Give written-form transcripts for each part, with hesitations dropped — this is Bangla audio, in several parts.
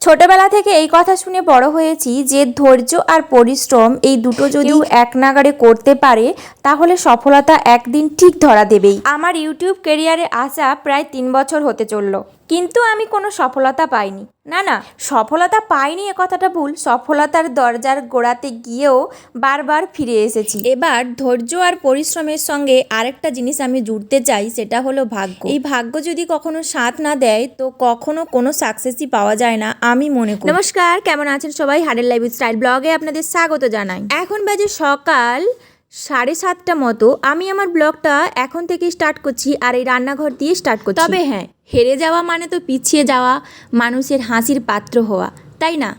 ছোটবেলা থেকে এই কথা শুনে বড় হয়েছি যে ধৈর্য আর পরিশ্রম এই দুটো যদি এক নাগাড়ে করতে পারে তাহলে সফলতা একদিন ঠিক ধরা দেবেই। আমার ইউটিউব ক্যারিয়ারে আসা প্রায় 3 বছর হতে চললো, কিন্তু আমি কোনো সফলতা পাইনি। না, সফলতা পাইনি এ কথাটা ভুল, সফলতার দরজার গোড়াতে গিয়েও বারবার ফিরে এসেছি। এবার ধৈর্য আর পরিশ্রমের সঙ্গে আরেকটা জিনিস আমি জুড়তে চাই, সেটা হলো ভাগ্য। এই ভাগ্য যদি কখনো সাথ না দেয় তো কখনো কোনো সাকসেসই পাওয়া যায় না আমি মনে করি। নমস্কার, কেমন আছেন সবাই? হাডের লাইফ স্টাইল ব্লগে আপনাদের স্বাগত জানাই। এখন বাজে সকাল 7:30 মতো। আমি আমার ব্লগটা এখন থেকে স্টার্ট করছি আর এই রান্নাঘর দিয়ে স্টার্ট করছি। তবে হ্যাঁ, হেরে যাওয়া মানে তো পিছিয়ে যাওয়া, মানুষের হাসির পাত্র হওয়া, তাই না?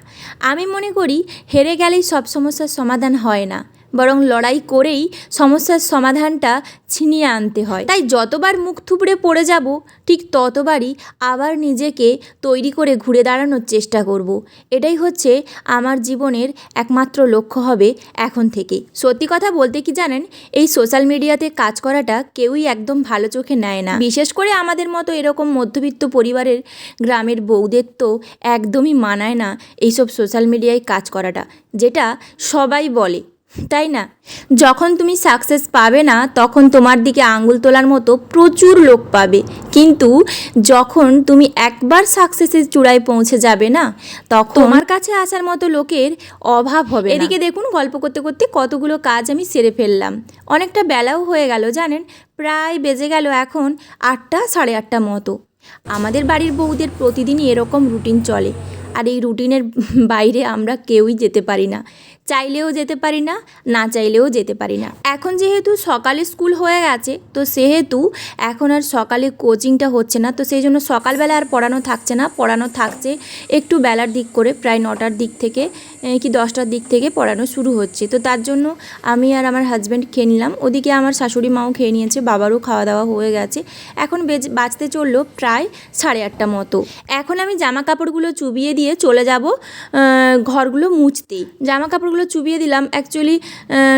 আমি মনে করি হেরে গেলেই সব সমস্যার সমাধান হয় না, বরং লড়াই করেই সমস্যার সমাধানটা ছিনিয়ে আনতে হয়। তাই যতবার মুখ থুবড়ে পড়ে যাব ঠিক ততবারই আবার নিজেকে তৈরি করে ঘুরে দাঁড়ানোর চেষ্টা করব। এটাই হচ্ছে আমার জীবনের একমাত্র লক্ষ্য হবে এখন থেকে। সত্যি কথা বলতে কি জানেন, এই সোশ্যাল মিডিয়াতে কাজ করাটা কেউই একদম ভালো চোখে নেয় না। বিশেষ করে আমাদের মতো এরকম মধ্যবিত্ত পরিবারের গ্রামের বউদের তো একদমই মানায় না এইসব সোশ্যাল মিডিয়ায় কাজ করাটা, যেটা সবাই বলে, তাই না? যখন তুমি সাকসেস পাবে না তখন তোমার দিকে আঙুল তোলার মতো প্রচুর লোক পাবে, কিন্তু যখন তুমি একবার সাকসেসের চূড়ায় পৌঁছে যাবে না তখন তোমার কাছে আসার মতো লোকের অভাব হবে। এদিকে দেখুন, গল্প করতে করতে কতগুলো কাজ আমি সেরে ফেললাম। অনেকটা বেলাও হয়ে গেল জানেন, প্রায় বেজে গেল এখন 8টা 8:30 মতো। আমাদের বাড়ির বউদের প্রতিদিনই এরকম রুটিন চলে, আর এই রুটিনের বাইরে আমরা কেউই যেতে পারি না, চাইলেও যেতে পারি না, না চাইলেও যেতে পারি না। এখন যেহেতু সকালে স্কুল হয়ে গেছে তো সেহেতু এখন আর সকালে কোচিংটা হচ্ছে না, তো সেই জন্য সকালবেলা আর পড়ানো থাকছে না, পড়ানো থাকছে একটু বেলার দিক করে, প্রায় 9টার দিক থেকে কি 10টার দিক থেকে পড়ানো শুরু হচ্ছে। তো তার জন্য আমি আর আমার হাজব্যান্ড খেয়ে নিলাম, ওদিকে আমার শাশুড়ি মাও খেয়ে নিয়েছে, বাবারও খাওয়া দাওয়া হয়ে গেছে। এখন বাজতে চললো প্রায় 8:30 মতো। এখন আমি জামা কাপড়গুলো চুবিয়ে দিয়ে চলে যাব ঘরগুলো মুছতেই। জামা কাপড়গুলো চুবিয়ে দিলাম, অ্যাকচুয়ালি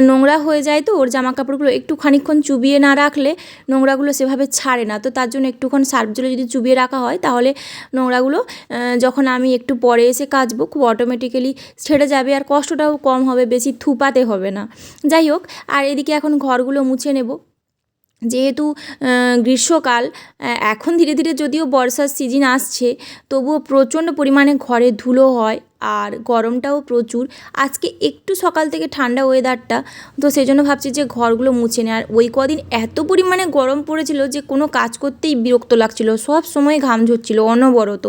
নোংরা হয়ে যায় তো ওর জামা কাপড়গুলো একটু খানিকক্ষণ চুবিয়ে না রাখলে নোংরাগুলো সেভাবে ছাড়ে না, তো তার জন্য একটুক্ষণ সার্ফ জলে যদি চুবিয়ে রাখা হয় তাহলে নোংরাগুলো যখন আমি একটু পরে এসে কাচবো খুব অটোমেটিক্যালি ছেড়ে যাবে, আর কষ্টটাও কম হবে, বেশি থুপাতে হবে না। যাই হোক, আর এদিকে এখন ঘরগুলো মুছে নেব। যেহেতু গ্রীষ্মকাল, এখন ধীরে ধীরে যদিও বর্ষার সিজন আসছে তবুও প্রচণ্ড পরিমাণে ঘরে ধুলো হয় আর গরমটাও প্রচুর। আজকে একটু সকাল থেকে ঠান্ডা ওয়েদারটা, তো সেই জন্য ভাবছি যে ঘরগুলো মুছে নেয়। আর ওই কদিন এত পরিমাণে গরম পড়েছিল যে কোনো কাজ করতেই বিরক্ত লাগছিল, সব সময় ঘাম ঝরছিল অনবরত।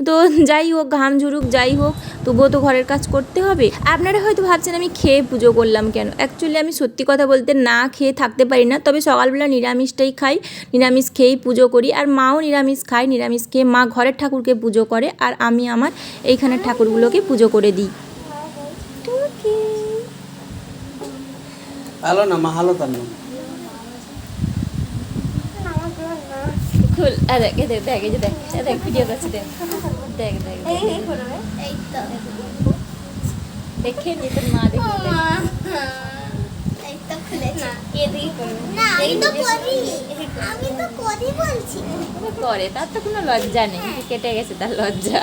তো যাই হোক, ঘাম ঝরুক যাই হোক, তবুও তো ঘরের কাজ করতে হবে। আপনারা হয়তো ভাবছেন আমি খেয়ে পুজো করলাম কেন। অ্যাকচুয়ালি আমি সত্যি কথা বলতে না খেয়ে থাকতে পারি না, তবে সকালবেলা নিরামিষটাই খাই, নিরামিষ খেয়েই পুজো করি। আর মাও নিরামিষ খায়, নিরামিষ খেয়ে মা ঘরের ঠাকুরকে পুজো করে আর আমি আমার এইখানের ঠাকুরগুলোকে পুজো করে দিই। হ্যালো না মা, হ্যালো তার নাম খুল, দেখ দেখ দেখ, এই যে দেখ দেখ ভিডিও করছি, দেখ দেখ দেখ দেখে নি তোর মা, দেখে করে, তার তো কোনো লজ্জা নেই, কেটে গেছে তার লজ্জা।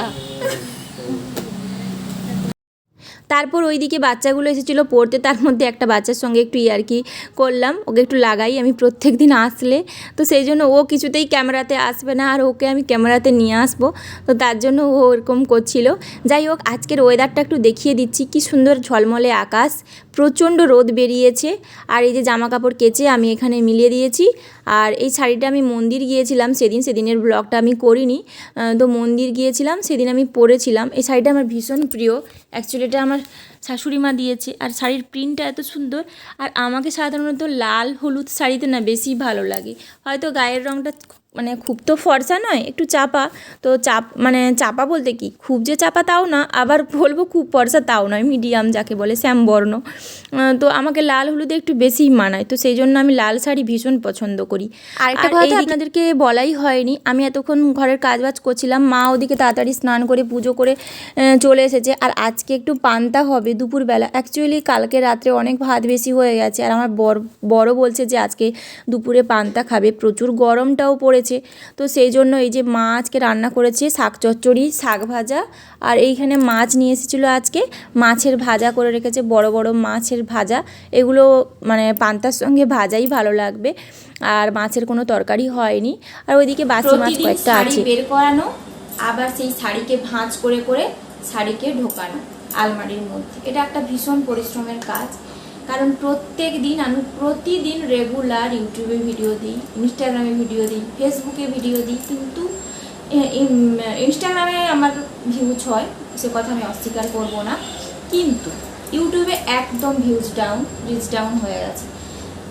তারপর ওইদিকে বাচ্চাগুলো এসেছিলো পড়তে, তার মধ্যে একটা বাচ্চার সঙ্গে একটু ইয়ার্কি করলাম, ওকে একটু লাগাই আমি প্রত্যেক দিন আসলে, তো সেই জন্য ও কিছুতেই ক্যামেরাতে আসবে না আর ওকে আমি ক্যামেরাতে নিয়ে আসবো, তো তার জন্য ও এরকম করছিল। যাই হোক, আজকের ওয়েদারটা একটু দেখিয়ে দিচ্ছি, কি সুন্দর ঝলমলে আকাশ, প্রচণ্ড রোদ বেরিয়েছে। আর এই যে জামা কাপড় কেচে আমি এখানে মিলিয়ে দিয়েছি। আর এই শাড়িটা আমি মন্দির গিয়েছিলাম সেদিনের ব্লগটা আমি করিনি, তো মন্দির গিয়েছিলাম সেদিন আমি পরেছিলাম। এই শাড়িটা আমার ভীষণ প্রিয়, অ্যাকচুয়ালি এটা আমার শাশুড়ি মা দিয়েছে। আর শাড়ির প্রিন্টটা এত সুন্দর, আর আমাকে সাধারণত লাল হলুদ শাড়িতে না বেশি ভালো লাগে। হয়তো গায়ের রঙটা মানে খুব তো ফর্সা নয়, একটু চাপা, তো মানে চাপা বলতে কি খুব যে চাপা তাও না, আবার বলবো খুব ফর্সা তাও নয়, মিডিয়াম যাকে বলে শ্যামবর্ণ। তো আমাকে লাল হলুদে একটু বেশিই মানায়, তো সেই জন্য আমি লাল শাড়ি ভীষণ পছন্দ করি। আরেকটা কথা আপনাদেরকে বলাই হয়নি, আমি এতক্ষণ ঘরের কাজবাজ করছিলাম, মা ওদিকে তাড়াতাড়ি স্নান করে পুজো করে চলে এসেছে। আর আজকে একটু পান্তা হবে দুপুরবেলা, অ্যাকচুয়ালি কালকে রাত্রে অনেক ভাত বেশি হয়ে গেছে, আর আমার বড় বলছে যে আজকে দুপুরে পান্তা খাবে, প্রচুর গরমটাও পড়ে করেছে। তো সেই জন্য এই যে মা আজকে রান্না করেছে শাক চচ্চড়ি, শাক ভাজা, আর এইখানে মাছ নিয়ে এসেছিলো আজকে, মাছের ভাজা করে রেখেছে, বড় বড় মাছের ভাজা। এগুলো মানে পান্তার সঙ্গে ভাজাই ভালো লাগবে, আর মাছের কোনো তরকারি হয়নি। আর ওইদিকে বাসি মাছ কয়েকটা আছে। বের করানো, আবার সেই শাড়িকে ভাঁজ করে করে শাড়িকে ঢোকানো আলমারির মধ্যে, এটা একটা ভীষণ পরিশ্রমের কাজ। কারণ প্রত্যেক দিন আমি প্রতিদিন রেগুলার ইউটিউবে ভিডিও দিই, ইনস্টাগ্রামে ভিডিও দিই, ফেসবুকে ভিডিও দিই, কিন্তু ইনস্টাগ্রামে আমার ভিউজ হয়, সে কথা আমি অস্বীকার করব না, কিন্তু ইউটিউবে একদম ভিউজ ডাউন, রিচ ডাউন হয়ে গেছে।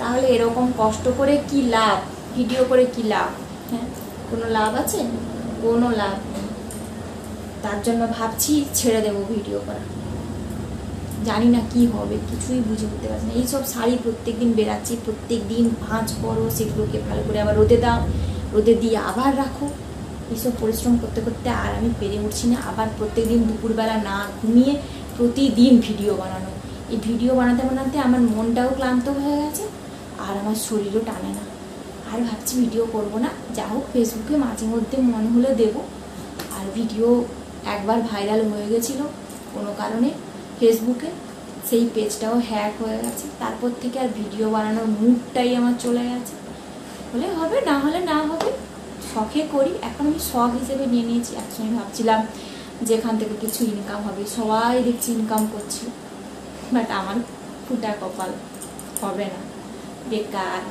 তাহলে এরকম কষ্ট করে কি লাভ, ভিডিও করে কি লাভ? হ্যাঁ, কোনো লাভ আছে? কোনো লাভ নেই। তার জন্য ভাবছি ছেড়ে দেবো ভিডিও করা। জানি না কি হবে, কিছুই বুঝে উঠতে পারছি না। এইসব শাড়ি প্রত্যেক দিন বেরাচ্ছি, প্রত্যেক দিন ভাঁজ করো, সেগুলোকে ভালো করে আবার রোদে দাও, রোদে দিয়ে আবার রাখো। এইসব পরিশ্রম করতে করতে আর আমি পেরে উঠছি না। আবার প্রত্যেক দিন দুপুরবেলা না ঘুমিয়ে প্রতিদিন ভিডিও বানানো, এই ভিডিও বানাতে বানাতে আমার মনটাও ক্লান্ত হয়ে গেছে, আর আমার শরীরও টানে না। আর ভাবছি ভিডিও করব না, যা হোক ফেসবুকে মাঝে মধ্যে মনে হলে দেবো। আর ভিডিও একবার ভাইরাল হয়ে গেছিলো কোনো কারণে ফেসবুকে, সেই পেজটাও হ্যাক হয়ে গেছে। তারপর থেকে আর ভিডিও বানানোর মুডটাই আমার চলে গেছে। হলে হবে, না হলে না হবে, শখে করি। এখন আমি শখ হিসেবে নিয়ে নিয়েছি। একসময় ভাবছিলাম যেখান থেকে কিছু ইনকাম হবে, সবাই দেখছি ইনকাম করছে, বাট আমার ফুটা কপাল, হবে না, বেকার।